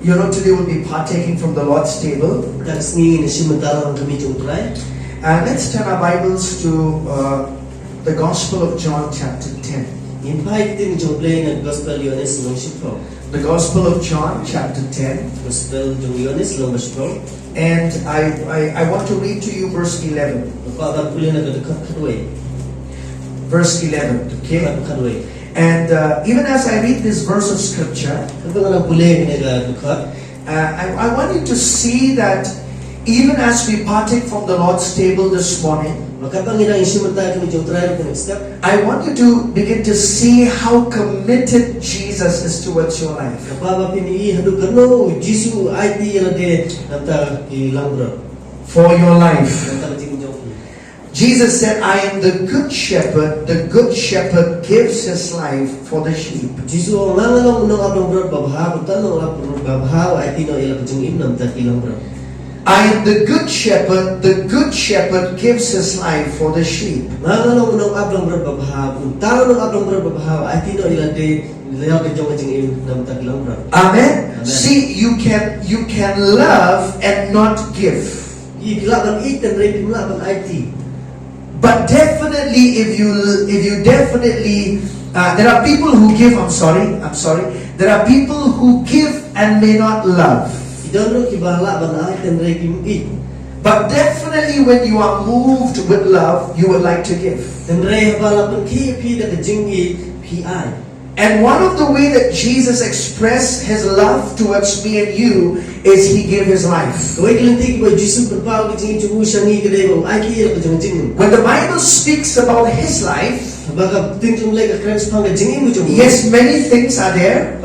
today we'll be partaking from the Lord's table. Let's turn our Bibles to the Gospel of John chapter 10. The Gospel of John chapter 10. And I want to read to you verse 11. Verse 11, okay? And even as I read this verse of scripture, I want you to see that even as we partake from the Lord's table this morning, I want you to begin to see how committed Jesus is towards your life. For your life. Jesus said, I am the good shepherd. The good shepherd gives his life for the sheep. I am the good shepherd. The good shepherd gives his life for the sheep. Amen. See, you can love and not give. But definitely, if you definitely, there are people who give. I'm sorry. There are people who give and may not love. But definitely, when you are moved with love, you would like to give. And one of the way that Jesus expressed his love towards me and you is he gave his life. When the Bible speaks about his life, yes, many things are there,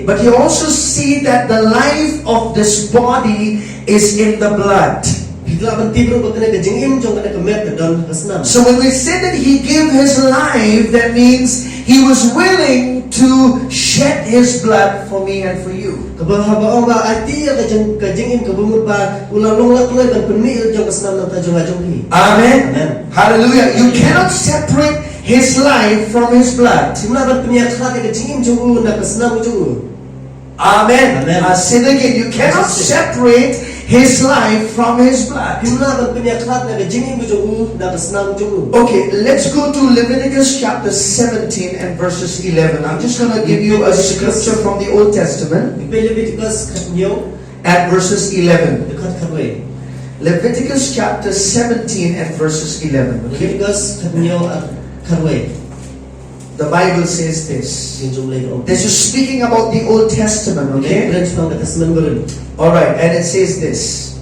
but you also see that the life of this body is in the blood. So when we say that he gave his life, that means he was willing to shed his blood for me and for you. Amen. Hallelujah. You cannot separate his life from his blood. Amen. I say it again. You cannot separate his life from his blood. Okay, let's go to Leviticus chapter 17 and verses 11. I'm just going to give you a scripture from the Old Testament at verses 11. Leviticus chapter 17 and verses 11. Okay? The Bible says this. This is speaking about the Old Testament, okay? Alright, and it says this.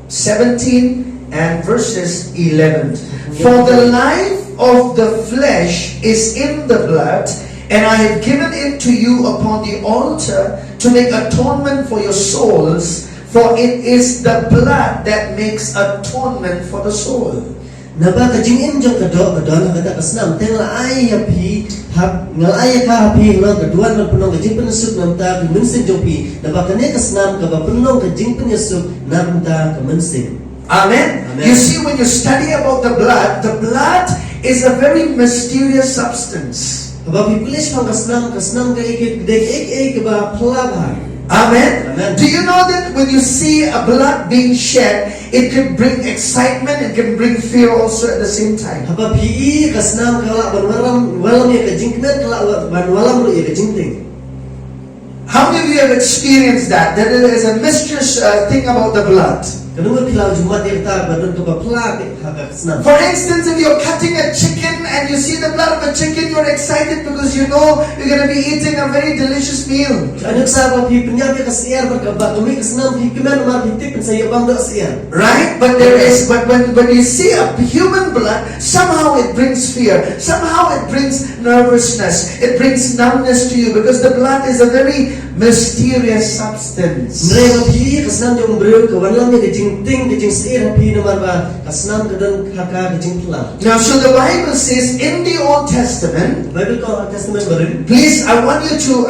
17 and verses 11. For the life of the flesh is in the blood, and I have given it to you upon the altar to make atonement for your souls, for it is the blood that makes atonement for the soul. Naba kajingin jong kadok kadon kata kasnam tengla ayah pi hab ngalaya ka pi lo kaduan penong kajing penusuk namta kemensin jong pi naba kane kasnam kaba penong kajing penyesuk namta kemensin. Amen. You see, when you study about the blood is a very mysterious substance. Kaba pipilis pang kasnam ka ikit dek kaba pelabah. Amen. Amen. Do you know that when you see a blood being shed, it can bring excitement, it can bring fear also at the same time? How many of you have experienced that? That there is a mysterious thing about the blood. For instance, if you're cutting a chicken and you see the blood of a chicken, you're excited because you know you're going to be eating a very delicious meal. Right? But when you see a human blood, somehow it brings fear. Somehow it brings nervousness. It brings numbness to you because the blood is a very mysterious substance. Now, so the Bible says in the Old Testament, please, I want you to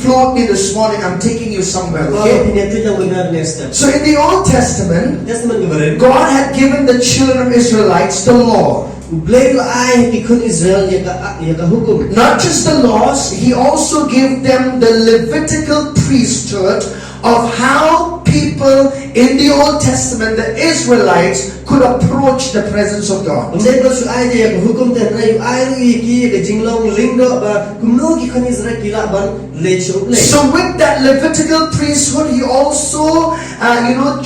flow with me this morning. I'm taking you somewhere, okay? So in the Old Testament, God had given the children of Israelites the law. Ublay lo ay ikon Israel yaka hukum. Not just the laws, he also gave them the Levitical priesthood of how people in the Old Testament, the Israelites, could approach the presence of God. Ublay lo su ay yaka hukum ten ray ay lo iki yaka jinglong lingdo ba kumno ikon Israel kila ban lecho ublay. So with that Levitical priesthood, he also,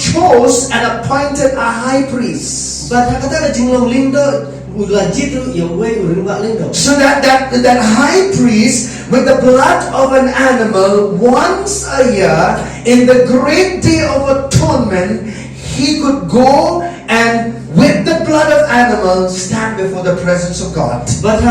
chose and appointed a high priest. But hakata jinglong lingdo. So that high priest with the blood of an animal once a year in the great day of atonement, he could go and with the blood of animals stand before the presence of God. But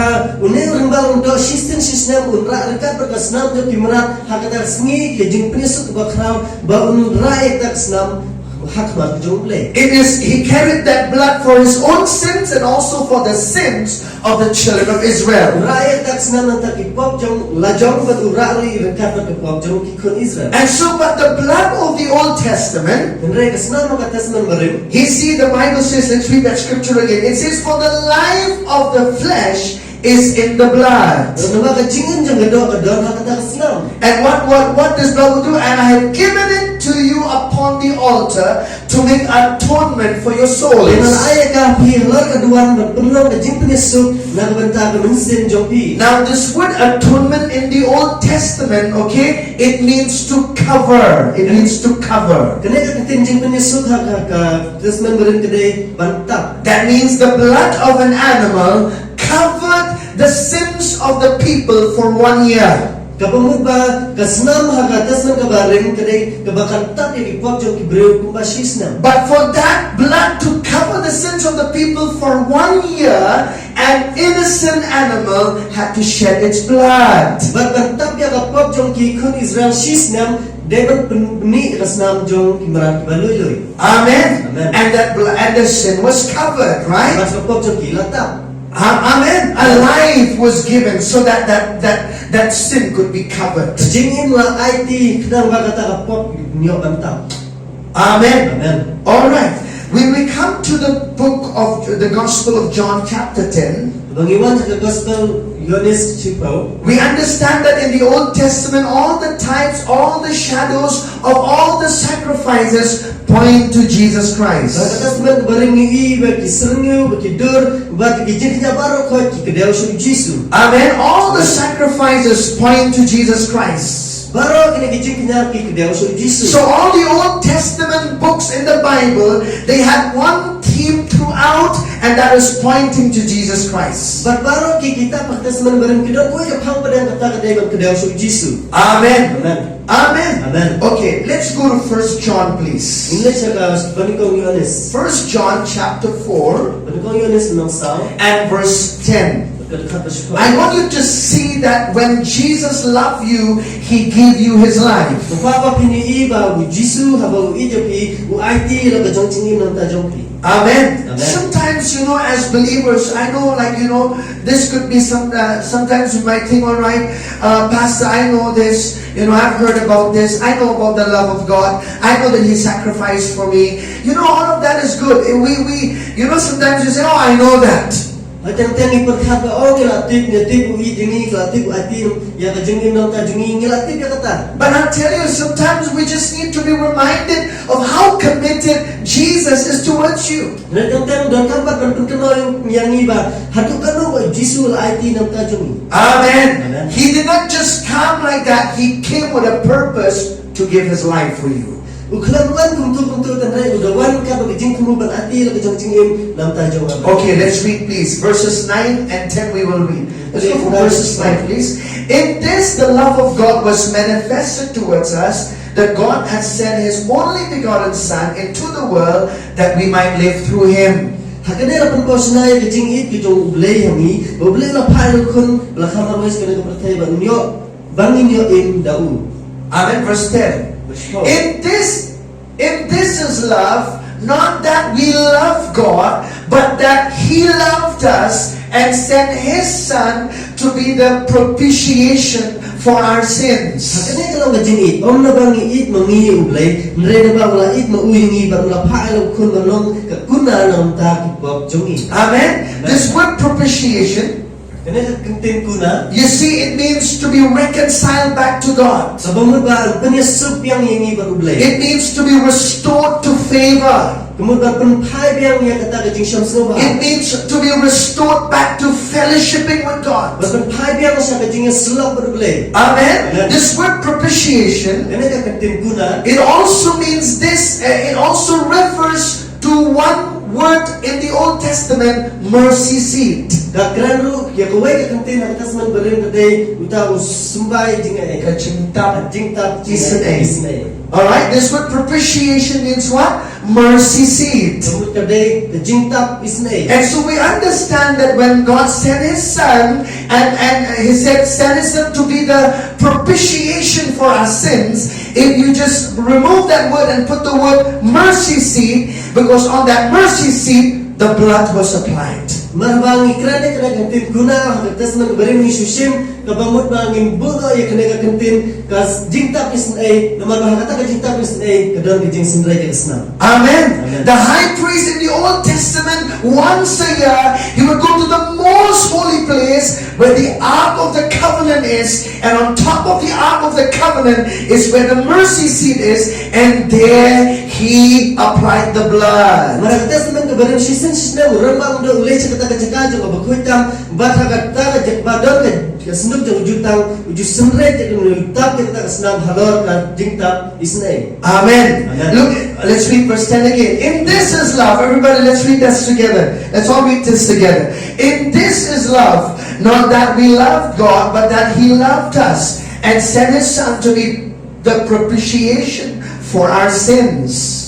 He carried that blood for his own sins and also for the sins of the children of Israel. And so, but the blood of the Old Testament, the Bible says, let's read that scripture again. It says, for the life of the flesh is in the blood. And what this blood will do? And I have given it to you upon the altar to make atonement for your souls. Now this word atonement in the Old Testament, okay, it means to cover. It means to cover. That means the blood of an animal covered the sins of the people for 1 year. But for that blood to cover the sins of the people for 1 year, an innocent animal had to shed its blood. Amen. And that blood and the sin was covered, right? Amen. A life was given so that sin could be covered. Amen. All right. When we come to the book of the Gospel of John, chapter 10, we understand that in the Old Testament, all the types, all the shadows of all the sacrifices point to Jesus Christ. Amen. All the sacrifices point to Jesus Christ. So all the Old Testament books in the Bible, they had one theme throughout, and that is pointing to Jesus Christ. Amen. Amen. Okay, let's go to 1 John, please. 1 John chapter 4 and verse 10. I want you to see that when Jesus loved you, He gave you His life. Amen. Sometimes, as believers, I know, this could be sometimes we might think, all right, Pastor, I know this, I've heard about this, I know about the love of God, I know that He sacrificed for me. All of that is good. We sometimes you say, oh, I know that. But I'll tell you, sometimes we just need to be reminded of how committed Jesus is towards you. Amen. He did not just come like that. He came with a purpose to give His life for you. Okay, let's read, please. Verses 9 and 10 we will read. Let's go from verses 9, please. In this the love of God was manifested towards us, that God has sent His only begotten Son into the world, that we might live through Him. Amen. Verse 10. In this is love, not that we love God, but that He loved us and sent His Son to be the propitiation for our sins. Hakane kalau ngajing it, om na bang it mangi ublay, nre na ba wala it mauyingi ba wala paalam kun manong kakuna nam ta kipop jongi. Amen. This word propitiation, Kane kantin kuna. you see, it means to be reconciled back to God. Sabamud ba penyusup yang yingi ba ublay. It means to be restored to favor. Kemudian penpai yang kata kajing syamsu ba. It means to be restored back to fellowshipping with God. Penpai yang sa kajing selok ba ublay. Amen. This word propitiation, Kane kantin kuna. it also means this, it also refers to one word in the Old Testament, mercy seat. Kakranru ya kawai ka kantin ang tasman barin today utaw sumbay jinga Kachingtap. jingtap Isnay. Alright, this word propitiation means what? Mercy seat. Samut today the jingtap isnay. And so we understand that when God sent His Son, and He sent His Son to be the propitiation for our sins, if you just remove that word and put the word mercy seat, because on that mercy seat, the blood was applied. Marbang ikrane kana kantin guna tasman barin ni sushim kabamut bangin buno ya kana kantin kas jingtap isnay namarbah kata ka jingtap isnay kadang dijing sindray ka isna. Amen. Amen. The high priest in the Old Testament, once a year, he would go to the most holy place where the Ark of the Covenant is, and on top of the Ark of the Covenant is where the mercy seat is, and there he applied the blood. Mara tasman ka barin shisin shisna uramba unda ulay sa kata ka jaka jaka bakhuitam bata kata ka jak badon ka sinduk jang ujutang uju sindray ka nultap ka kata ka snam halor ka jingtap isnay. Amen. Amen. Look, let's read verse 10 again. In this is love. Everybody, let's read this together. Let's all read this together. In this is love, not that we loved God, but that He loved us and sent His Son to be the propitiation for our sins.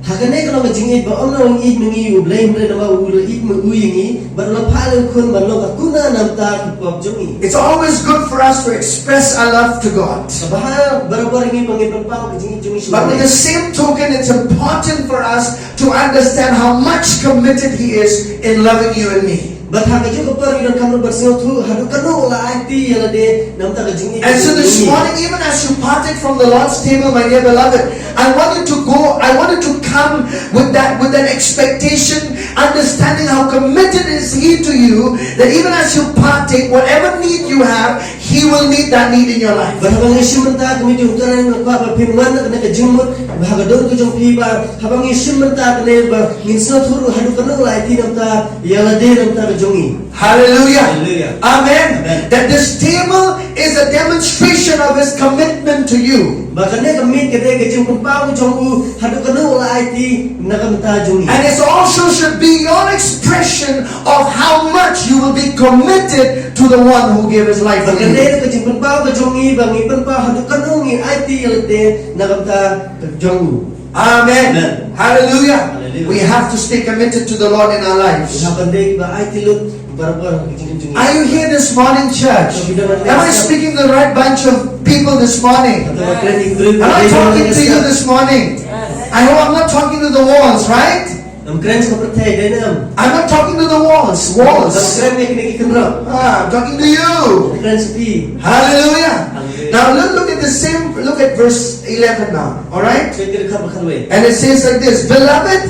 Hakane kalau ngajing it ba om na it mangi ublay mre na ma ul it mu uyingi ba na palo kun ba no kakuna nam ta kipop jongi. It's always good for us to express our love to God. Sabaha barabar ngi pangipan pa kajing jongi But with the same token, it's important for us to understand how much committed He is in loving you and me. But hakajo kapar ilang kamno bersio tu hadu kanu la ati yala de nam ta kajing it. And so this morning, even as you partake from the Lord's table, my dear beloved, I want you to come with that expectation, understanding how committed is He to you, that even as you partake, whatever need you have, He will meet that need in your life. Habang isimenta kami jungtaran ng papapinwan na nakajumot, hagadon ko jung piba, habang isimenta kami ba minsan turo hadu kanu la iti nam ta yala de nam ta kajungi. Hallelujah. Hallelujah. Amen. Amen. That this table is a demonstration of His commitment to you. Baka ne kami kede kajung kumpaw jung u hadu kanu la iti nakamta jungi. And it also should be your expression of how much you will be committed to the one who gave His life for Baka you. ne kajung kumpaw kajungi bang ipanpaw hadu kanu ngi iti yala de nakamta kajungu. Amen. Amen. Hallelujah. Hallelujah. We have to stay committed to the Lord in our lives. Habang de ba iti lut barabar kajing jungi. Are you here this morning, church? Am I speaking to the right bunch of people this morning? Am I talking to you this morning? I hope I'm not talking to the walls, right? Nam kren sa kapatay day nam. I'm not talking to the walls. Walls. Nam kren ni kinikikunro. I'm talking to you. Kren sa pi. Hallelujah. Hallelujah. Now look at the same. Look at verse 11 now. All right. So kira ka makalwe. And it says like this, beloved,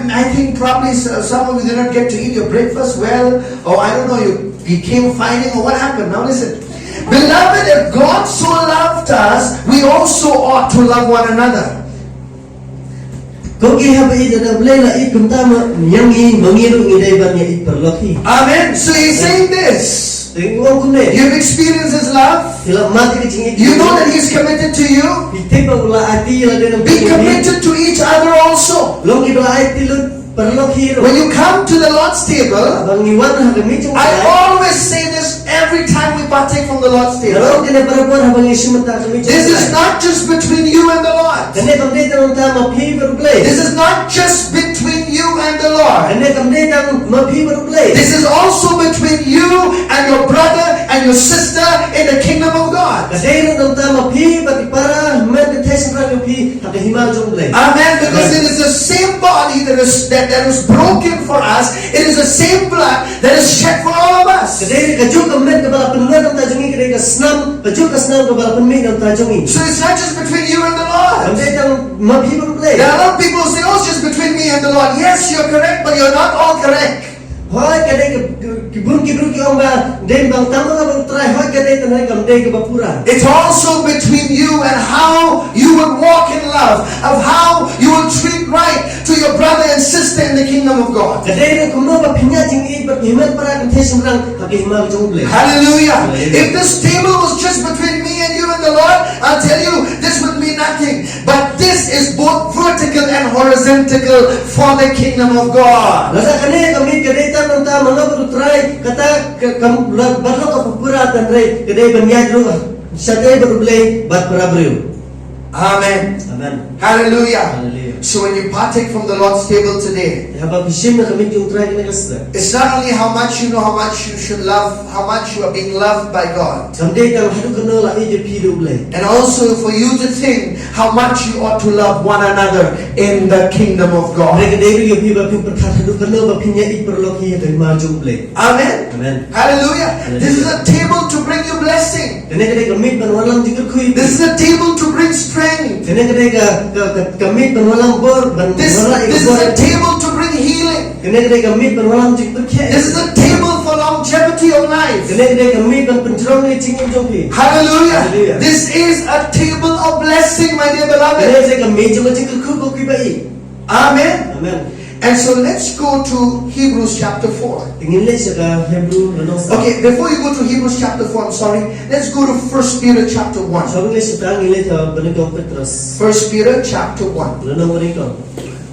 I think probably some of you did not get to eat your breakfast well, or I don't know, you came fighting, or what happened. Now listen. Beloved, if God so loved us, we also ought to love one another. Kung ihabai da blela it kuntama yangi mangiru ngiday ban ya it perloki. Amen. So he's saying this. Tingwang kunne. You've experienced His love. Sila mati kicing it. You know that He's committed to you. Ite ba ula ati yala de nam. Be committed to each other also. Long ibla ati lut perloki ro. When you come to the Lord's table, Abang iwan hagami jung. I always say this every time we partake from the Lord's table. Kalau kena barabar habang isimata kami. This is not just between you and the Lord. Kene kamde tam ta mapi berplay. This is not just between you and the Lord. Kene kamde tam mapi berplay. This is also between you and your brother and your sister in the kingdom of God. Kadai tam ta mapi bagi para meditation kami mapi hakahimal jong blay. Amen. Because it is the same body that is broken for us. It is the same blood that is shed for all of us. Kadai kajuk kamet kabala penungan ang tajungi kadai ka snam kajuk ka snam kabala penmin ang tajungi. So it's not just between you and the Lord. Kamdai tang mabhibang blay. There are a lot of people who say, oh, it's just between me and the Lord. Yes, you're correct, but you're not all correct. Hoy kadai kibun ki ong ba dem bang tama nga bang try hoy kadai tanay kamdai ka bapura. It's also between you and how you would walk in love, of how you will treat right to your brother and sister in the kingdom of God. Kadai na kuno ba pinya jing i himat para kan thesum rang hakahimal jong blay. Hallelujah. If this table was just between me and you and the Lord, I'll tell you, this would mean nothing. But this is both vertical and horizontal for the kingdom of God. Nasa kanay kami kadai tanang ta mga try kata kam barlo ka pupura tanray kadai banyad ro satay barublay bat parabriyo. Amen. Amen. Hallelujah. Hallelujah. So when you partake from the Lord's table today, Habang kisim na kami yung try na kasda. it's not only how much you know how much you should love, how much you are being loved by God. Someday kang hadu kano la ije pidublay. And also for you to think how much you ought to love one another in the kingdom of God. Mereka dari yung piba ping perkat hadu kano ba pinya i perloki ya dari majublay. Amen. Amen. Hallelujah. This is a table to bring you blessing. Kene kadai kamit ban walang jikir kui. This is a table to bring strength. Kene kadai ka kamit ban walang bor ban This wala is ikot. a table to bring healing. Kene kadai kamit ban walang jikir khe. This is a table for longevity of life. Kene kadai kamit ban pencerong ni cingin jongpi. Hallelujah. Hallelujah. This is a table of blessing, my dear Kene beloved. saya kamit jong jikir ku ko kui bai. Amen. Amen. And so let's go to Hebrews chapter 4. Tingin le siya ka Hebrew ranong sa. Okay, before you go to Hebrews chapter 4, I'm sorry, let's go to 1 Peter chapter 1. Sabi le siya tang ile ta banagong Petros. 1 Peter chapter 1 Ranong rin ko.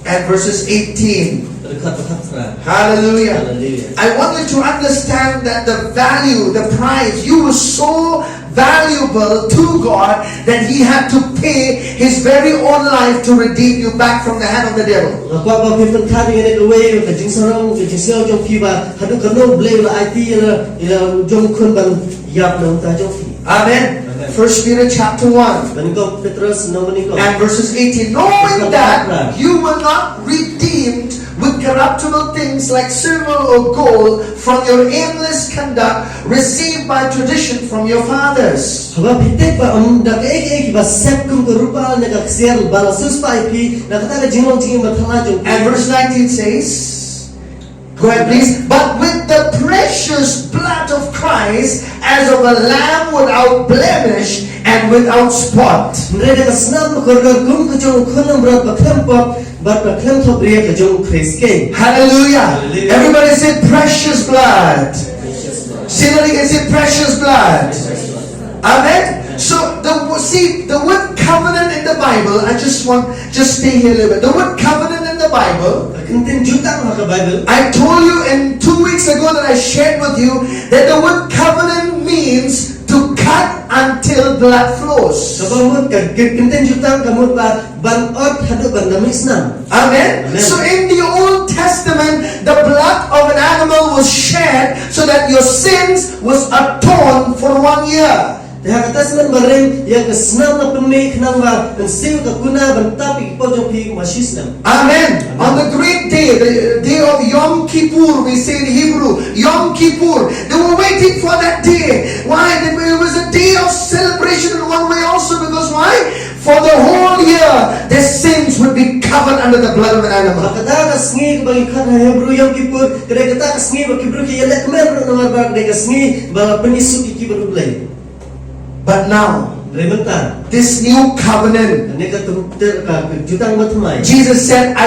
and verses 18. Terkat-terkat. Hallelujah. Hallelujah. I want you to understand that the value, the price, you were so valuable to God that He had to pay His very own life to redeem you back from the hand of the devil. Ngakwa ba pipin kami ngene kaway ka jing sarong ka jing siyaw jong piba hadu kano blay la IT ila jong kun ban yap na ta jong pi. Amen. Amen. 1 Peter chapter 1 Baniko Petros no maniko. and verses 18. Knowing that you were not redeemed with corruptible things like silver or gold from your aimless conduct received by tradition from your fathers. Haba pitek ba da ek ba sep kum ko rupa na ka ksial bala sus pa ip na kata ka jingong jing mathala jong. And verse 19 says, go ahead please. But with the precious blood of Christ as of a lamb without blemish and without spot. Mereka senang berkorban kum ke jong kunam berat baklam pop bat baklam top ria ke jong Kriske. Hallelujah. Hallelujah. Everybody say precious blood. Say that again, say precious blood. Amen. So the word covenant in the Bible, just stay here a little bit. The word covenant in the Bible, Kentin jutang maka Bible. I told you in 2 weeks ago that I shared with you that the word covenant means to cut until blood flows. Sebab kentin jutang kamu pa ban ot hadu ban namis nam. Amen. Amen. So in the Old Testament, the blood of an animal was shed so that your sins was atoned for 1 year. Dah kata semen bareng yang kesenam na pemik nang ba pensiu ka kuna ban tapi po jong pi masis nam. Amen. On the great day, the day of Yom Kippur, we say in Hebrew, Yom Kippur. They were waiting for that day. Why? It was a day of celebration in one way also because why? For the whole year, their sins would be covered under the blood of an animal. Kata ka sngi bagi khat Hebrew yang kipur kedai kata ka sngi ba kibru ki yelek mer nomor ba kedai ka sngi ba penisu ki kibru blai. But now, Rementan. this new covenant, Ane ka tumter ka jutang matmai. Jesus said,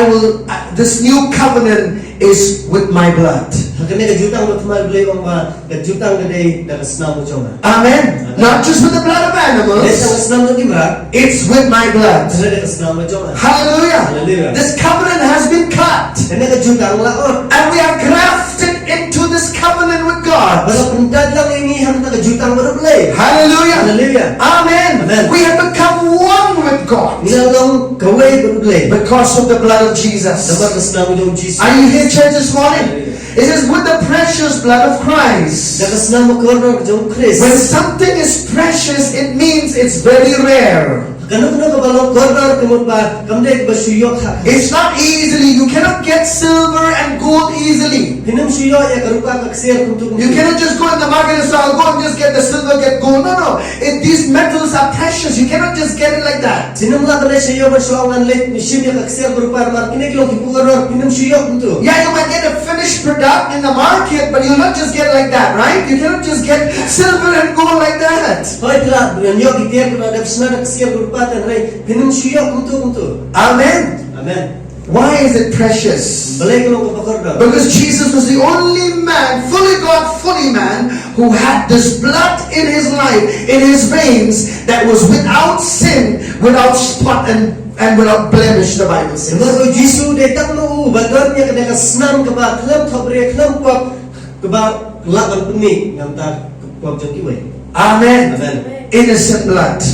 this new covenant is with my blood. Hakane ka jutang matmai blai ong ba ka jutang kedai da snam mo jonga. Amen. Not just with the blood of Desa ka animals, snam mo kimra. it's with my blood. Kada ka snam mo jonga. Hallelujah. Hallelujah. This covenant has been cut. Ane ka jutang laot. And we are grafted into this covenant with God. Bala puntad lang ini ham ta ka jutang mo blai. Hallelujah. Hallelujah. Amen. Amen. We have become one with God Nilang kaway blai. because of the blood of Jesus. Dapat ka snam mo jong Jesus. Are you here, church, this morning? It says, with the precious blood of Christ. Da ka snam mo korno jong Chris. When something is precious, it means it's very rare. Kanu kabalo korban kemutba kamdek basuyok hak. It's not easily. You cannot get silver and gold easily. Hinam suyok ya karupa kaksier kuntuk. You cannot just go in the market and say, I'll go and just get the silver, get gold. No. These metals are precious. You cannot just get it like that. Sinam la kale suyok bersuangan let sim ya kaksier karupa mar kini kilo kipugaror hinam suyok kuntuk. Yeah, you might get a finished product in the market, but you'll not just get it like that, right? You cannot just get silver and gold like that. Hoi tla nyok itiar kuna ada pesna kaksier karupa tan rei hinam suyok kuntuk. Amen. Amen. Why is it precious? Balai kalau kapakorda. Because Jesus was the only man, fully God, fully man, who had this blood in his life, in his veins, that was without sin, without spot, and without blemish, the Bible says. Sebab Yesus datang lu badannya kena senam keba kelam khabre kelam kop keba lawan penik yang tak kop joki wei. Amen. Amen. Innocent blood.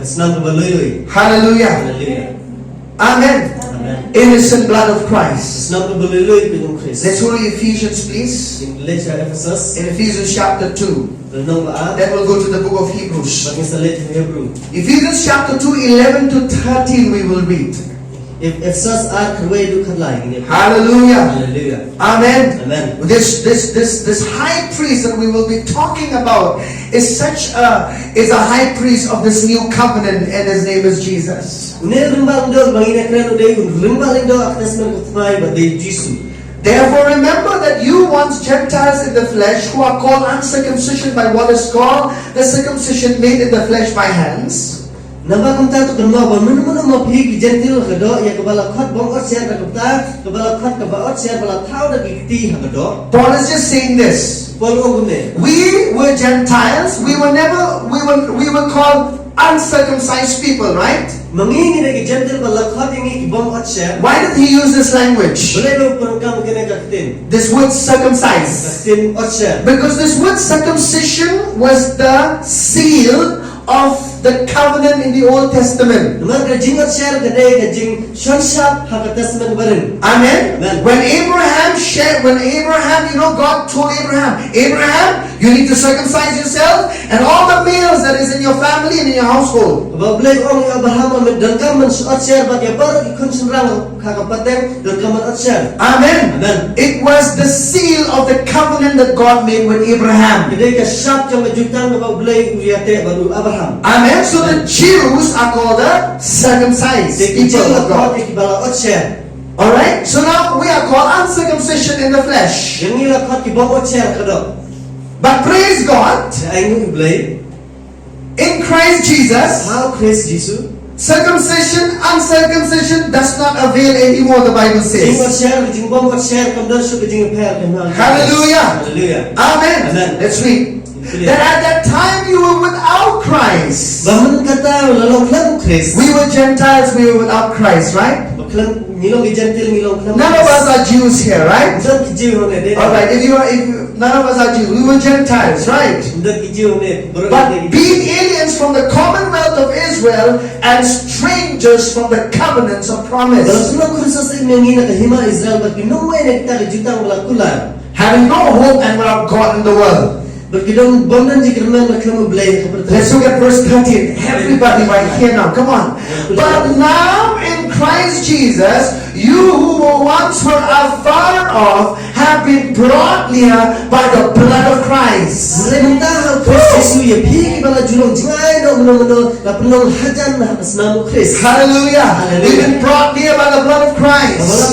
Senam keba lui. Hallelujah. Haleluya. Amen. Amen. Innocent blood of Christ. Senam keba lui dengan Kristus. Let's go to Ephesians, please. In Efesus In Ephesians chapter 2. renung ba Then we'll go to the book of Hebrews. bagi salit Hebrew. Ephesians chapter 2, 11 to 13 we will read. Efesus ar kerwei du khalai ini. Hallelujah. Haleluya. Amen. Amen. This high priest that we will be talking about is a high priest of this new covenant, and his name is Jesus. Une rembang do bangina kena dei rembang do atas men kutmai badai Yesus. Therefore remember that you once Gentiles in the flesh, who are called uncircumcision by what is called the circumcision made in the flesh by hands. Nampak kita tu kena bawa mana mau pergi gentil kedo ya kebala khat bong ot siar kita kebala khat kebala ot siar bala thau dah kiti kedo. Paul is just saying this. Paul gune. We were Gentiles. We were called uncircumcised people, right? Mengingi lagi gentil bala khat ingi bong ot siar. Why did he use this language? Boleh lu perangkam kena katin. This word circumcised. Katin ot siar. Because this word circumcision was the seal of the covenant in the Old Testament. Naman kajing ot siar kadai kajing shonshap hakatas men barin. Amen. Amen. When Abraham, God told Abraham, you need to circumcise yourself and all the males that is in your family and in your household. Bablay ong Abraham men dangkam men ot siar bagi baru ikun senrang kakapateng dangkam ot siar. Amen. Amen. It was the seal of the covenant that God made with Abraham. Kadai ka syap jang majutang na bablay uyate baru Abraham. Amen. So the Jews are called the circumcised people of God. Alright? So now we are called uncircumcision in the flesh. But praise God, in Christ Jesus, circumcision, uncircumcision does not avail anymore, the Bible says. Hallelujah. Amen. Let's read. That at that time you were without Christ. We were Gentiles, we were without Christ, right? None of us are Jews here, right? Alright, if none of us are Jews, we were Gentiles, right? But being aliens from the commonwealth of Israel and strangers from the covenants of promise, having no hope and without God in the world. Let's look at verse 13. Everybody right here now, come on. But now in Christ Jesus, you who once were afar off have been brought near by the blood of Christ. Hallelujah. We've been brought near by the blood of Christ.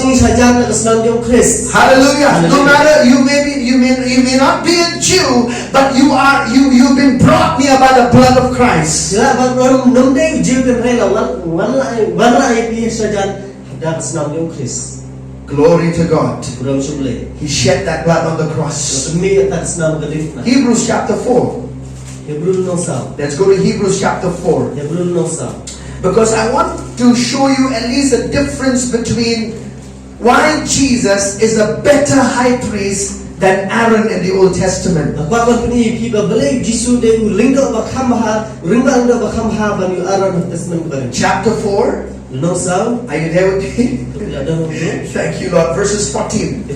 Hallelujah. No matter you may not be a Jew, but you've been brought near by the blood of Christ. Glory to God. He shed that blood on the cross. Hebrews chapter 4. Let's go to Hebrews chapter 4. Because I want to show you at least a difference between why Jesus is a better high priest than Aaron in the Old Testament. Chapter 4. Are you there with me? Thank you, Lord. Verses 14.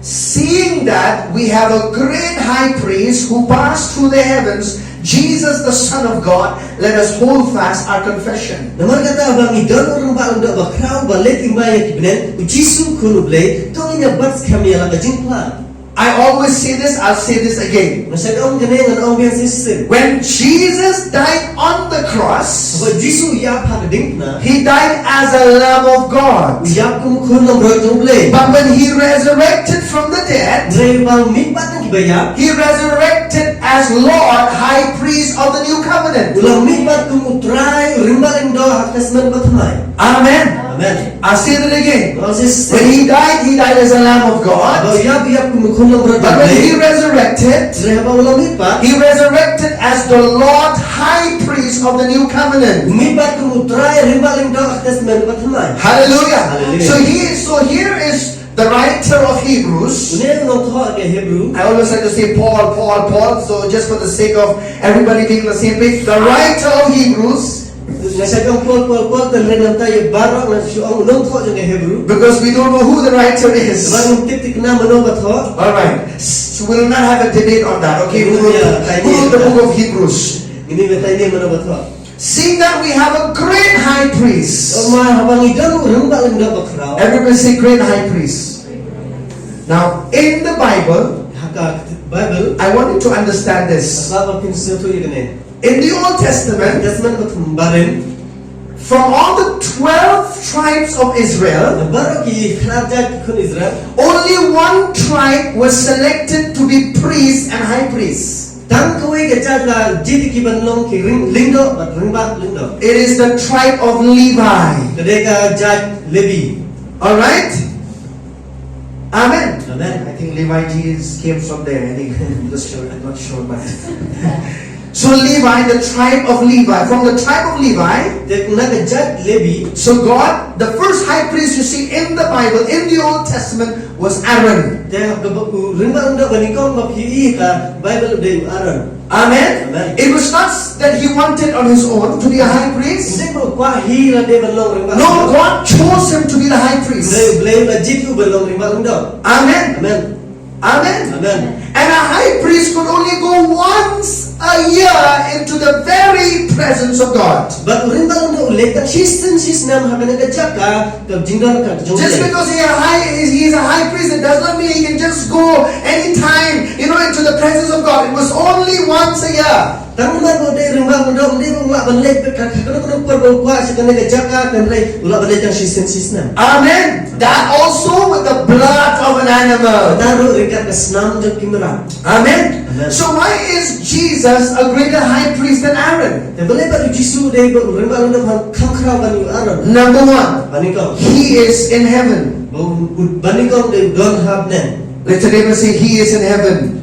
seeing that we have a great high priest who passed through the heavens, Jesus the Son of God, let us hold fast our confession. Namar kata abang idon orang ba unda ba krau ba let imbaya kibnen ujisu kunuble to inya bats khamia la kajingpla. I always say this, I'll say this again. Masad ong gane ngan ong bian sistem. When Jesus died on the cross, Ba Jisu ya phak dingna. he died as a Lamb of God. Ya kum khun lam ro jomble. But when he resurrected from the dead, Re bang min bat nang kibaya. he resurrected as Lord, High Priest of the New Covenant. Ulang min bat kum utrai rimbaling do hak tasman batmai. Amen. Amen. I'll say that again. Ong When sistem. he died as a Lamb of God. Ba ya kum khun lam ro But when he jomble. resurrected, Re ba ulang min bat. he resurrected as the Lord High Priest of the New Covenant. Min bat kum utrai rimbaling do hak tasman batmai. Hallelujah. Hallelujah. So here is the writer of Hebrews. Unen nong tho ke Hebrew. I always like to say Paul. So just for the sake of everybody being on the same page, the writer of Hebrews, Nasagam Paul tan renam tayo barok na siung nong tho jeng ke Hebrew. because we don't know who the writer is. Barang titik na mano batho. All right. So we will not have a debate on that. Okay. Who wrote the book of Hebrews? Ini betai ni mano batho. Seeing that we have a great high priest. Ma habang idon urang ba lang da bakrao. Everybody say great high priest. Now, in the Bible, Haka Bible I want you to understand this. asaba pinso to igane. In the Old Testament, Jasman batum barin. from all the 12 tribes of Israel, Barok ki kharaja kun Israel. only one tribe was selected to be priest and high priest. Tang kowe ke jaga jiti ki banlong ki lindo bat ringba lindo. It is the tribe of Levi. Kedeka jag Levi. All right? Amen. Amen. I think Levi came from there. I think I'm not sure, but so Levi, the tribe of Levi, from the tribe of Levi. Tek na ke jag Levi. So God, the first high priest you see in the Bible, in the Old Testament, was Aaron. Tek baku ringba unda banikong bapi ka Bible de Aaron. Amen. Amen. It was not that he wanted on his own to be a high priest. Hindi mo kwa hira de balong ringba. No, God chose him to be the high priest. Blame la jitu balong ringba unda. Amen. Amen. Amen. Amen. And a high priest could only go once a year into the very presence of God. But ringba unda ulit tak sistem nam hakana ka jaka ka jingdar ka jong. Just because he is a high priest, it does not mean he can just go anytime, into the presence of God. It was only once a year. Tang man mo de ringba unda ulit mo la banle ka hakana ko perbo kwa sa kana ka jaka kan re ula banle tang sistem nam. Amen. That also with the blood of an animal. Taruh ringkat ka snam jok kimera. Amen. Amen. So why is Jesus a greater high priest than Aaron? Te boleh baru Jisu de ringba unda kham khra bani Aaron. Number one, Banikong. he is in heaven. Banikong de don't have them. Let your neighbor say, he is in heaven.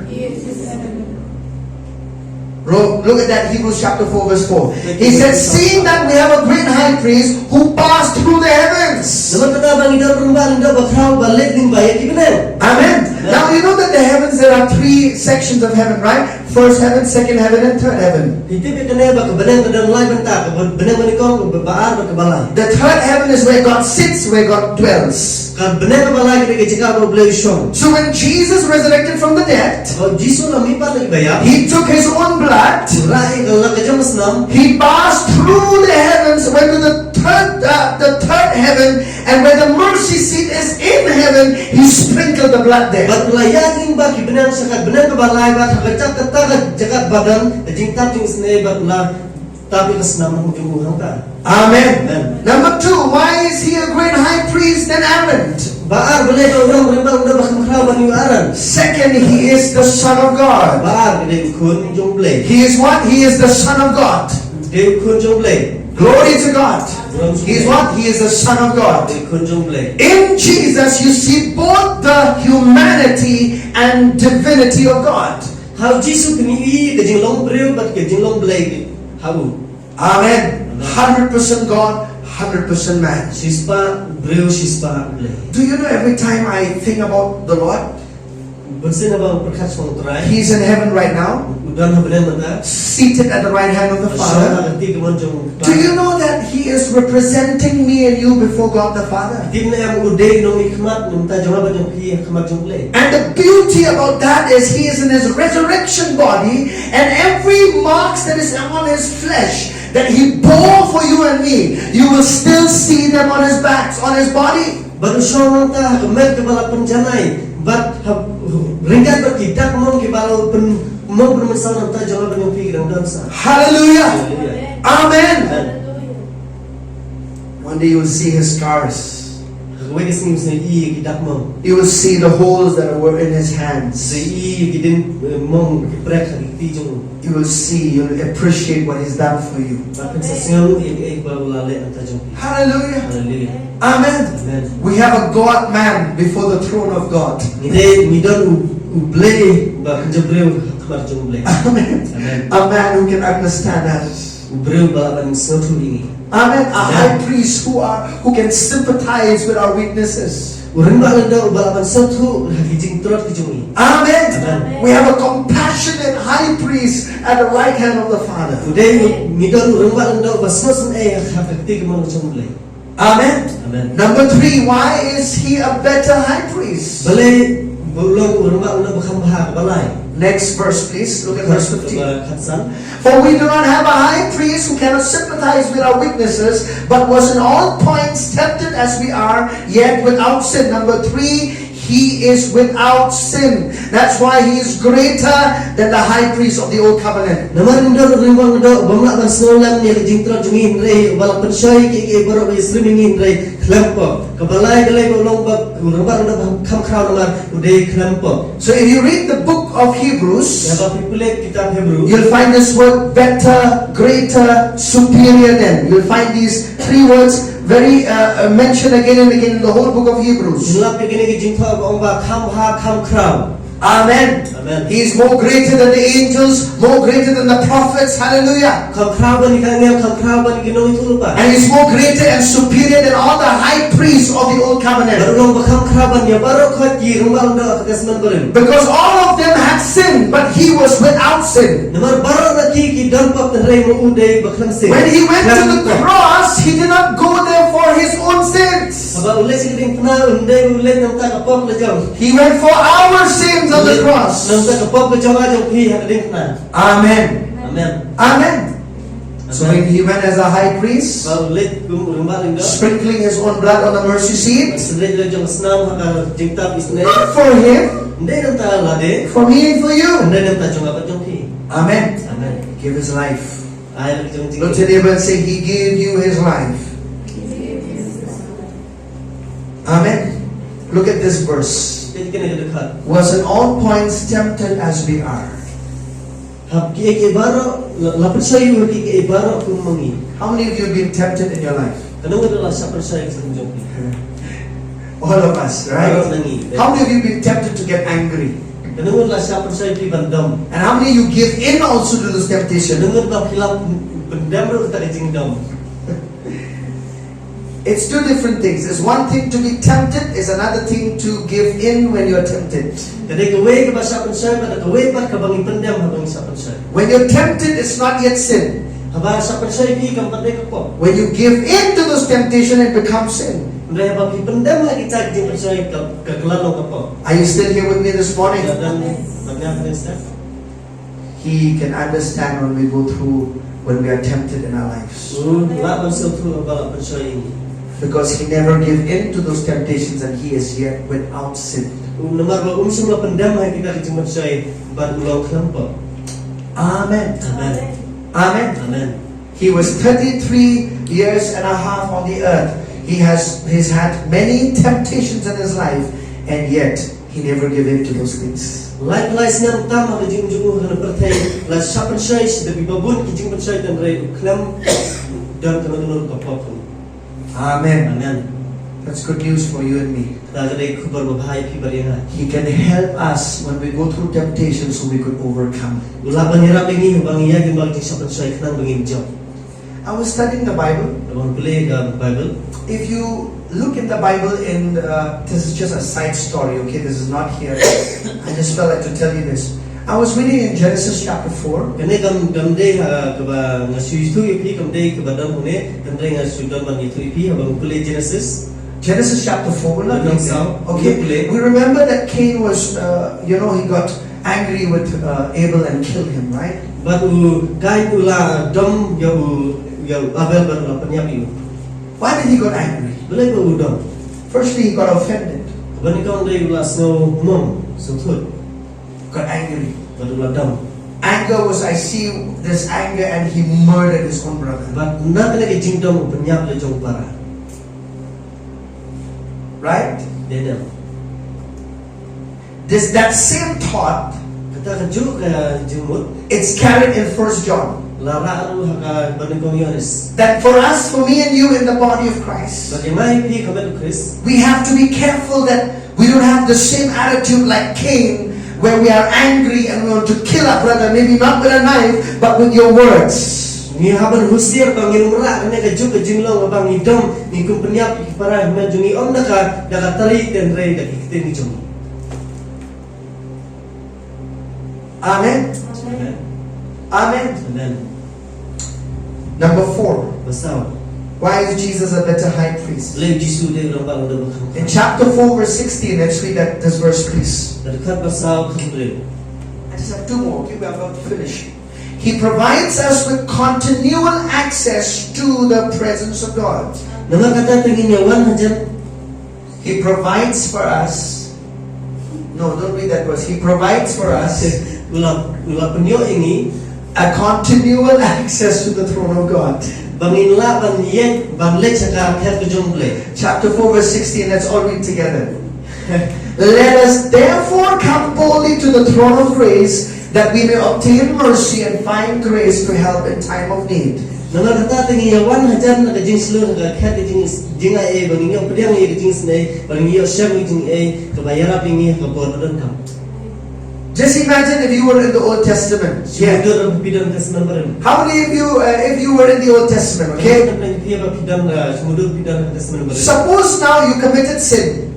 Look at that, Hebrews chapter 4 verse 4. He said, seeing that we have a great high priest who passed through the heavens. Naman kata bang ida rumba unda bakrau balik ning bayat kibenan. Amen. Now you know that the heavens, there are three sections of heaven, right? First heaven, second heaven, and third heaven. Iti be kene ba kebenan kedang lai benta kebenan banikong baar ba kebalai. The third heaven is where God sits, where God dwells. Kebenan kebalai kene jika ba boleh syong. So when Jesus resurrected from the dead, Kalau Jisu lami pa lagi bayat. he took his own blood. Rai kalau kejam senam. He passed through the heavens, went to the third heaven, and where the mercy seat is in heaven, he sprinkled the blood there. Bat layat ing ba kebenan sakat benan kebalai ba hakacak kata jagat badan jing tap jing sne bat la tapi kesenam hujung hangta. Amen. Amen. Number two, why is he a great high priest than Aaron? Baar boleh orang rimba unda bakrau bani Aaron. Second, he is the Son of God. Baar kene kun jong boleh. He is what? He is the Son of God. Dia kun jong boleh. Glory to God. He is what? He is the Son of God. Dia kun jong boleh. In Jesus, you see both the humanity and divinity of God. How Jisu kini ke jing long breu bat ke jing long boleh. How? Amen. 100% God, 100% man. Sispa breu sispa boleh. Do you know every time I think about the Lord, Bersin abang perkat song try. He's in heaven right now, Udan hablen mata. seated at the right hand of the Father. Ti kemon jong. Do you know that He is representing me and you before God the Father? Tim na am uday nong ikmat numta jong abang jong pi khmat jong le. And the beauty about that is He is in His resurrection body, and every marks that is on His flesh that He bore for you and me, you will still see them on His back, on His body. Baru shong ta kemet kepala penjanai. But ringkat berkidak mong kibalo pen mong bermisal nanta jong abang jong pi gedang dansa. Hallelujah. Hallelujah. Amen. One day you will see His scars. Kawai kesini mesti i kidak mong. You will see the holes that were in His hands. Sei kidin mong kiprek hakiti jong. You will see, you will appreciate what He's done for you. Bapak sesiang i balale nanta jong pi. Hallelujah. Hallelujah. Amen. Amen. We have a God man before the throne of God. Nide midon uble ba kenjebreu kemar jong ble. Amen. Amen. A man who can understand us. Ubreu balaban setu ini. Amen. A high priest who can sympathize with our weaknesses. Urin balanda balaban setu hijing trot kijungi. Amen. Amen. We have a compassionate high priest at the right hand of the Father. Uday midon urin balanda basmasan hakati kemar jong ble. Amen. Amen. Number 3, why is He a better high priest? Balai bulong urin balanda bakam bahag balai. Next verse, please. Look at verse 15. Khatsan. For we do not have a high priest who cannot sympathize with our weaknesses, but was in all points tempted as we are, yet without sin. Number 3, He is without sin. That's why He is greater than the high priest of the old covenant. Namar indor rimbang do bamla ban solam ni jing trot jungi hindre bala pensoi ke baro be srimingi hindre klampo kabalai galai bolong ba urbar do kham khaw namar ude klampo. So if you read the book of Hebrews, Ya ba pipule kitab Hebrew you'll find this word better, greater, superior than. You'll find these 3 words very mentioned again and again in the whole book of Hebrews. jula begini ke jing thaw bong ba kham ha kham khaw. Amen. Amen. He is more greater than the angels, more greater than the prophets. Hallelujah. Kham khaw ban ikangel kham khaw ban ginong itu lupa. And He's more greater and superior than all the high priests of the old covenant. Baru long ba kham khaw ban ya baru khat ji rumbal do kasman beren. Because all of them had sinned, but He was without sin. Namar baru lagi ki dampak tenrai mu ude baklam se. When He went to the cross, He did not go there for His own sins. Aba ulai sing pna unde ulai namta kapok le jong. He went for our sins on the cross. Namta kapok le jong aja pi hak ding pna. Amen. Amen. Amen. So when He went as a high priest, Ba ulai rumbal indo. sprinkling His own blood on the mercy seat, Sendiri le jong senam hak jingtap isne. not for Him, Unde namta lade. for me and for you. Unde namta jong apa jong pi. Amen. Amen. Give His life. Air le jong Look to jing. neighbor and say, He gave you His life. Amen. Look at this verse. Jadi kena dekat. Was in all points tempted as we are. Hab ki ke baro la persai ur ki ke baro kun mangi. How many of you have been tempted in your life? Kanang adalah sa persai sa jong pi. All of us, Baro right? nangi. How many of you have been tempted to get angry? Kanang adalah sa persai pi bandam. And how many of you give in also to this temptation? Kanang adalah hilap bandam ro ta jing dam. It's 2 different things. It's one thing to be tempted, is another thing to give in when you're tempted. Kadai gawe ka ba sa persai pada gawe pa ka bangi pendam habang sa persai. When you're tempted, it's not yet sin. Haba sa persai pi kam pandai ka po. When you give in to this temptation, it becomes sin. Ndai habang pi pendam lagi ta jing persai ka kelano ka po. Are you still here with me this morning? Dan banyak kan staff. He can understand when we go through, when we are tempted in our lives. La ban sa tu ba persai ini. Because He never gave in to those temptations and He is yet without sin. Namar ba semua pendam hai kita jing persai ban ulang kelampa. Amen. Amen. Amen. Amen. He was 33 years and a half on the earth. He's had many temptations in His life, and yet He never gave in to those things. Lai senang utama ke jing kana pertai la sapan sai sedabi babun ki jing persai dan rai klam dan kana nurut kapok. Amen. Amen. That's good news for you and me. Ta kadai khabar bahai pi barianga. He can help us when we go through temptation so we could overcome. Ula panira pengi bang iya ke bang jing sapan sai kana bangin jam. I was studying the Bible. Abang play the Bible. If you look in the Bible this is just a side story, okay? This is not here. I just felt like to tell you this. I was reading in Genesis chapter 4. Kene kam dei ka ba ngasui tu ipi kam dei ka badam hune kam dei ngasui dam ban itu ipi abang kule Genesis. Genesis chapter 4. We're not reading now. Okay. Play. We remember that Cain was, he got angry with Abel and killed him, right? But kain ula dom yau Abel baru la penyap iu. Why did he got angry? Belai ko udom. Firstly, he got offended. Bani kau dei ula snow mom sutut. Got angry. Baru la dom. Anger was, I see this anger, and he murdered his own brother. But nak kena ke jingdom penyap le jong para. Right? Daniel. That same thought, Kata keju ka jumut. it's carried in 1 John. Lara aru haka bani kau Yohanes. That for us, for me and you in the body of Christ, Bagaimana ipi kamet Chris? we have to be careful that we don't have the same attitude like Cain, where we are angry and we want to kill our brother, maybe not with a knife, but with your words. Ni haban husir bangin merak kena keju ke jinglong abang idom ni kum penyap para menjungi om daka tali dan rei dak kita ni jom. Amen. Amen. Dan Number 4. pasal Why is Jesus a better high priest? le Jisu dia orang bang dah In bakam. chapter 4 verse 16, let's read this verse please. Dekat pasal kembali. I just have 2 more, okay, we are about to finish. He provides us with continual access to the presence of God. Nama kata tinggi nyawan hajan. He provides for us. No, don't read that verse. He provides for us Ula penyo ini a continual access to the throne of God. bangin la ban yen ban le cakap khat ke jom le. Chapter 4 verse 16, let's all read together. Let us therefore come boldly to the throne of grace, that we may obtain mercy and find grace to help in time of need. Nama kata tinggi nyawan hajan nak jing seluruh khat ke jing ai bangin yo pediang ye jing snai bangin yo syam jing ai kebayara pingi ke bor dan kam. Just imagine if you were in the Old Testament. Yeah. Pidang Testament baru. How many of you, if you were in the Old Testament, okay? Suppose now you committed sin,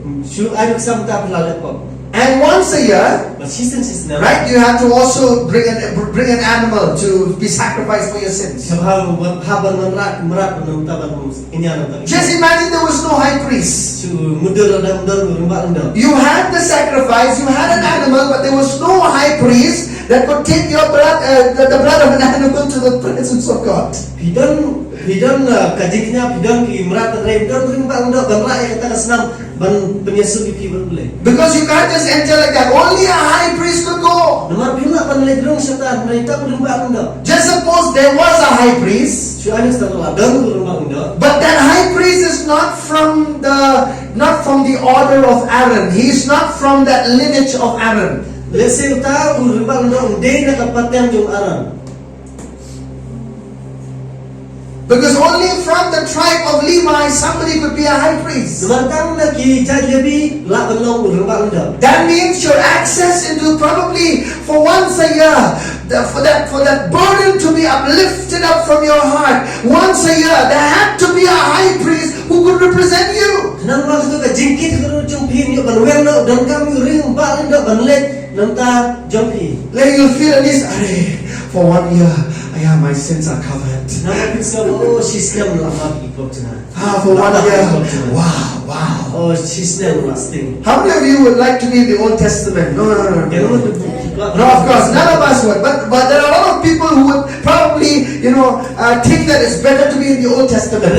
and once a year, right, you have to also bring an animal to be sacrificed for your sins. Just imagine there was no high priest. You had the sacrifice, you had an animal, but there was no high priest that could take your blood, the blood of an animal to the presence of God. Because you can't just enter like that. Only a high priest could go. Just suppose there was a high priest, but that high priest is not from the order of Aaron. He is not from that lineage of Aaron. Because only from the tribe of Levi somebody could be a high priest. That means your access into probably for once a year, for that burden to be uplifted up from your heart, once a year, there had to be a high priest who could represent you. Like you'll feel at least, for 1 year, my sins are covered. For 1 year, wow. How many of you would like to be in the Old Testament? No, of course, none of us would. But there are a lot of people who would probably, think that it's better to be in the Old Testament.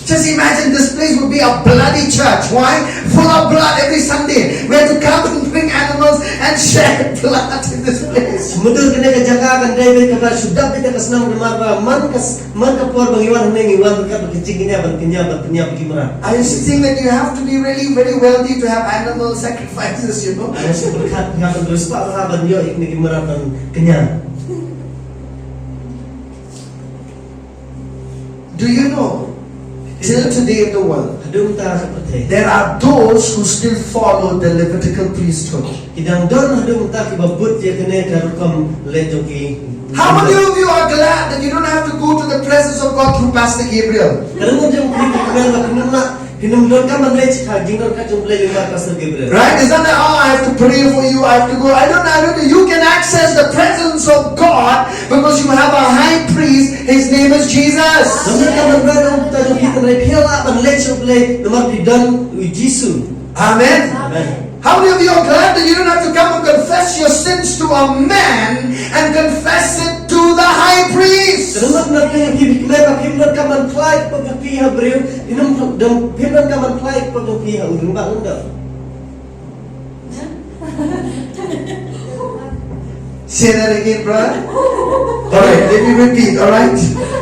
Just imagine this place would be a bloody church. Why? Full of blood every Sunday. We have to come and bring animals and shed blood in this place. I used to think that you have to be really very wealthy to have animal sacrifices, Do you know? till today in the world, Hadung ta sa pate. there are those who still follow the Levitical priesthood. Kidang don hadung ta kibabut je kene karukom lejong ki. How many of you are glad that you don't have to go to the presence of God through Pastor Gabriel? Kadang jong ki kibel ba kinuna hinumdon ka man lej ka jingdon ka jong lej lima Pastor Gabriel. Right? It's not that, oh, I have to pray for you, I have to go. I don't know. You can access the presence of God because you have a high priest. His name is Jesus. Namun ka man ba nang ta jong ki kanai phela man lej jong lej nomor pidon u Jisu. Amen. Amen. How many of you are glad that you don't have to come and confess your sins to a man and confess it to the high priest? Kadang na kaya ki kibel himdon ka man klai pag pi ha breu hinum dong himdon ka man klai pag pi ha udung ba unda. Say that again, brother. Alright, let me repeat, alright?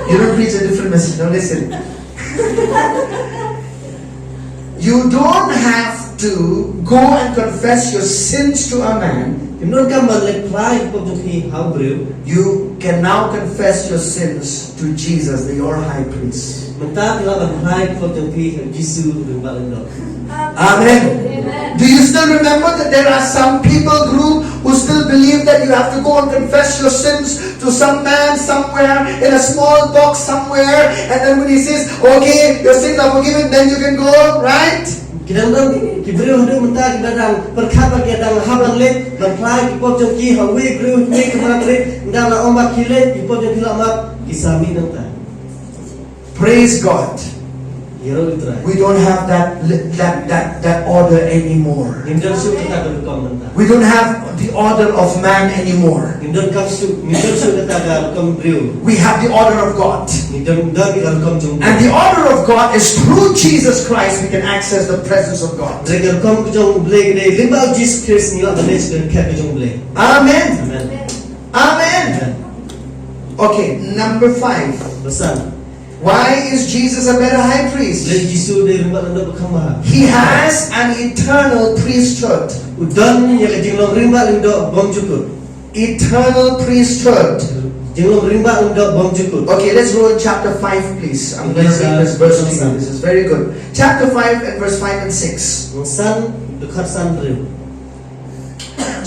You don't preach a different message, now listen. You don't have to go and confess your sins to a man. Himdon ka man lek klai pag pi ha breu. You can now confess your sins to Jesus, your high priest. Menta kila man klai pag pi ha Jisu udung ba unda. Amen. Do you still remember that there are some people group who still believe that you have to go and confess your sins to some man somewhere in a small box somewhere, and then when he says, okay, your sins are forgiven, then you can go, right? Kidang kibreu hadung menta kidang perkata kidang habang let man klai ki pag jong ki ha we breu we kemana breu ndang na ombak kilet ki pag jong kila mak kisami nang ta. Praise God. Yero itrai. We don't have that order anymore. Himdon su kata karukom menta. We don't have the order of man anymore. Himdon su kata karukom breu. We have the order of God. Himdon dagi karukom jong. And the order of God is through Jesus Christ we can access the presence of God. Dregar kom jong blay gede limba Jesus Christ nila banes den kep jong blay. Amen. Amen. Amen. Amen. Okay, number 5. Besan. Why is Jesus a better high priest? Lay Jisu de rimba ndo bakama. He has an eternal priesthood. Udan ya jinglong rimba ndo bom jukut. Eternal priesthood. Jinglong rimba ndo bom jukut. Okay, let's go in chapter 5, please. I'm going to read this verse to you. This is very good. Chapter 5 and verse 5 and 6. San dekat san breu.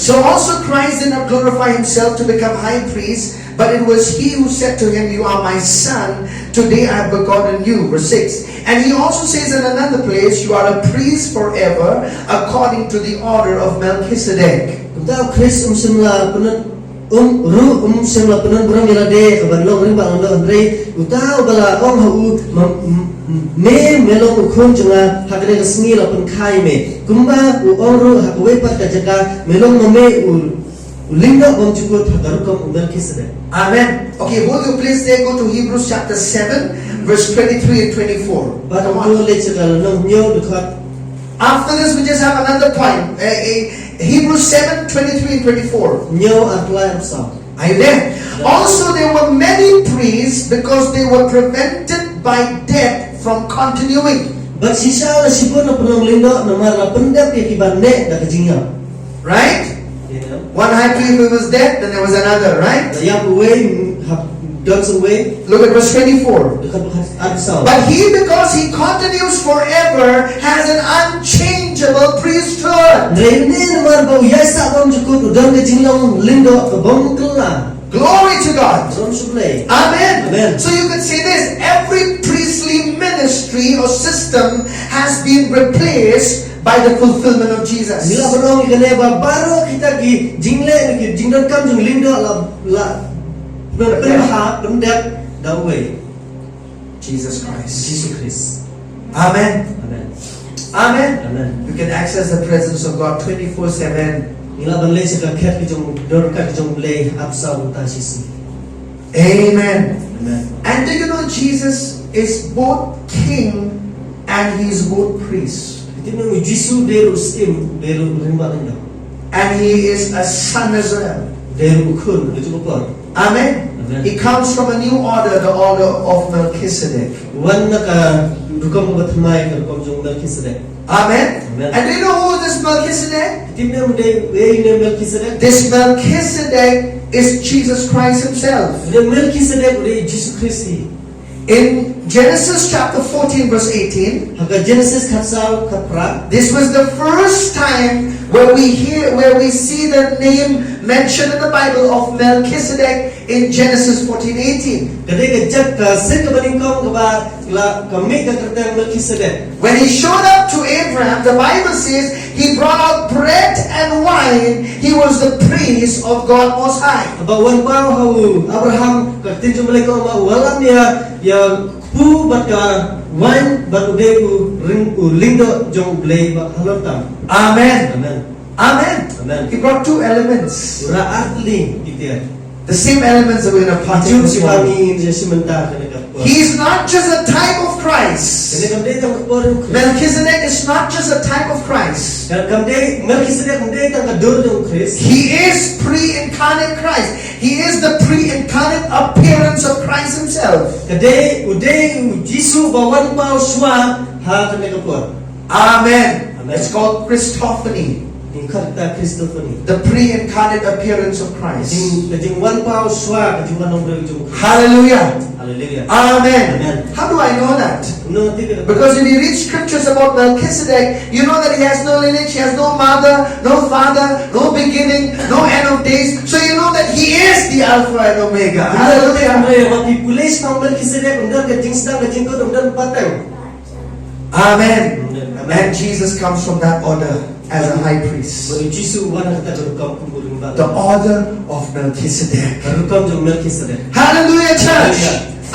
So also Christ did not glorify himself to become high priest, but it was he who said to him, you are my son, today I have begotten you. Verse 6. And he also says in another place, you are a priest forever, according to the order of Melchizedek. Kita Chris semla penun semla penun buram yalade kabanlong rimba ndo andre utau bala ong hau me melong ukhon junga hakre kasngi la pun khai me kumba u ongru hakwe pat kajaka melong me ulinga bom jukut hakarukom Melchizedek. Amen. Okay, hold your place there. Go to Hebrews chapter 7, verse 23 and 24. But Come on on. After this, we just have another point. Hebrews 7, 23 and 24. Are you there? Also, there were many priests because they were prevented by death from continuing. But sisa la sipon na punong lindo na mara pendap ya kibande da kajinga. Right? One high priest was dead, then there was another, right? Yang away dogs away. Look at verse 24. But But he, because he continues forever, has an unchangeable priesthood. Rene na mara bau yasa bom jukut udang kajinglong lindo ka bom kela. Glory to God. Bom suplay. Amen. Amen. So you can say this, every priestly ministry or system has been replaced by the fulfillment of Jesus. Nila penong ikaneba baru kita ki jingle ki jingdon kam jung lindo la penha pendap daway. Jesus Christ. Jesus Christ. Amen. Amen. Amen. Amen. You can access the presence of God 24/7. Nila banlay sa ket ki jung dorka ki jung lay apsa uta sisi. Amen. Amen. And do you know Jesus is both king and he is both priest. Tinong Jisu deru stim deru rimba lindo. And he is a son as well. Deru ukun itu ukor. Amen. Amen. He comes from a new order, the order of Melchizedek. Wan naka dukam batmai ka kom jung Melchizedek. Amen. Amen. And do you know who is this Melchizedek? Timne mude we ne Melchizedek. This Melchizedek is Jesus Christ himself. The Melchizedek ude Jisu Kristi. In Genesis chapter 14 verse 18, Haka Genesis kapsal kapra. this was the first time where we see the name mentioned in the Bible of Melchizedek in Genesis 14:18. Kadai kejak ka sen ka baning kong ka la kami ka kertang Melchizedek. When he showed up to Abraham, the Bible says he brought out bread and wine. He was the priest of God Most High. Aba wan pau hau Abraham ka tinju malai ko ma walam ya pu bat ka wine bat ude ku ring ku lindo jong blai ba halotam. Amen. Amen. Amen. Amen. He brought two elements. Ura artli itian. The same elements that we're going to partake Jum this si morning. kami si sementara kena kapor. He is not just a type of Christ. Kena kamde tang kapor. Melchizedek is not just a type of Christ. Kamde Melchizedek kamde tang kadur jong Christ. He is pre-incarnate Christ. He is the pre-incarnate appearance of Christ himself. Kadai ude Jisu bawan pau swa ha kena kapor. Amen. Amen. It's called Christophany. Karta Kristofani. The pre-incarnate appearance of Christ. Kajing wan pau swa kajing wan nombre jong. Hallelujah. Hallelujah. Amen. Amen. How do I know that? No tiga. Because when you read scriptures about Melchizedek, you know that he has no lineage, he has no mother, no father, no beginning, no end of days. So you know that he is the Alpha and Omega. Hallelujah. Mati pulis pang Melchizedek undang kajing sedang kajing ko undang patang. Amen. Amen. And Jesus comes from that order as a high priest. Baru Jisu wan kata berukam kumburing The bang. order of Melchizedek. Berukam jong Melchizedek. Hallelujah, church.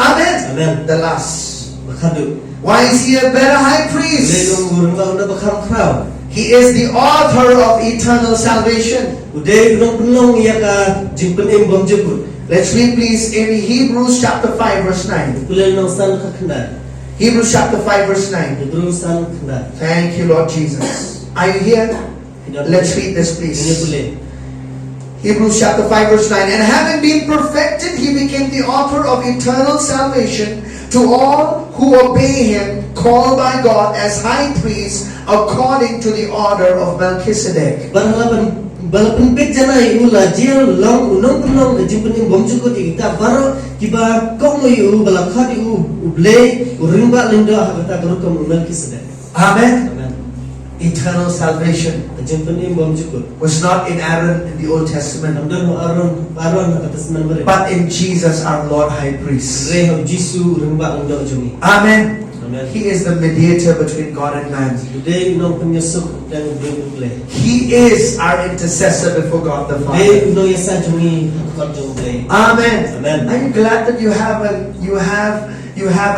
Amen. Amen. The last. Bakadu. Why is he a better high priest? Lelong gurung bang unda bakam krau. He is the author of eternal salvation. Uday gunung penong ia ka jimpen bom jeput. Let's read please in Hebrews chapter 5 verse 9. Kulel nong san kakenda. Hebrews chapter 5 verse 9. Hebrews san kenda. Thank you, Lord Jesus. Are you here? Let's read this Ini please. boleh. Hebrews chapter 5 verse 9. And having been perfected, he became the author of eternal salvation to all who obey him, called by God as high priest according to the order of Melchizedek. Balapan pek janai ula jil long unong unong ke jimpen bom cukup kita baru kiba kau mau balakhat ublay uringba lindo hakata berukam Melchizedek. Amen. Amen. Eternal salvation Jimpen bom cukup. was not in Aaron in the Old Testament, Namdan Aaron kata senan beri. but in Jesus our Lord High Priest. Rehab Jisu uringba lindo jumi. Amen. Amen. He is the mediator between God and man. Uday unong penyusup dan ublay. He is our intercessor before God the Uday Father. unong yasa jumi hakot jumi. Amen. Amen. Are you glad that you have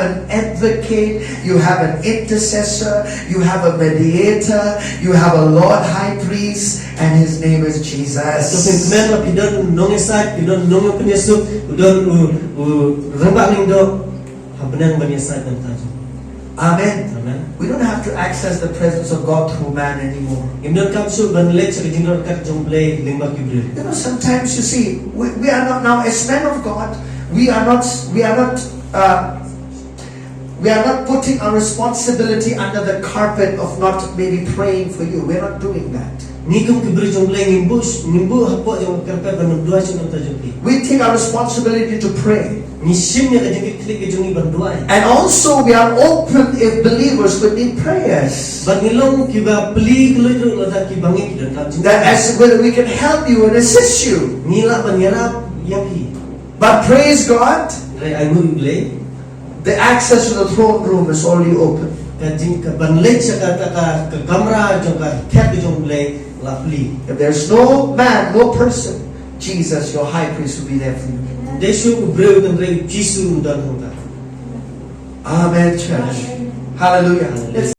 an advocate, you have an intercessor, you have a mediator, you have a Lord High Priest, and his name is So Jesus. pimpinan pidon nong yasa pidon nong penyusup udon uringba lindo habenan banyasa dan tajam. Amen. Amen. We don't have to access the presence of God through man anymore. Imdan kapsul ban lek sa jinor kat jomble lingba kibril. You know, sometimes you see, we are not now as men of God. We are not putting our responsibility under the carpet of not maybe praying for you. We're not doing that. Ni kum kibril jomble ngimbu hapo jom karpe ban dua sun tajampi. We take our responsibility to pray. Ni simnya ka jengki klik ke jongi ban dua. And also we are open if believers would need prayers. Ban ngilong kiba pli keluju lada kibangi kidan kam That as well we can help you and assist you. Nila ban yarap yapi. But praise God, Re aimu ible the access to the throne room is already open. ka jing ka ban lek sa ka kamera jong ka kat ke jomble lapli. If there's no man, no person, Jesus, your high priest, will be there for you. Desu ubreu kan re Jisu dan hongta. Amen, church. Hallelujah. Let's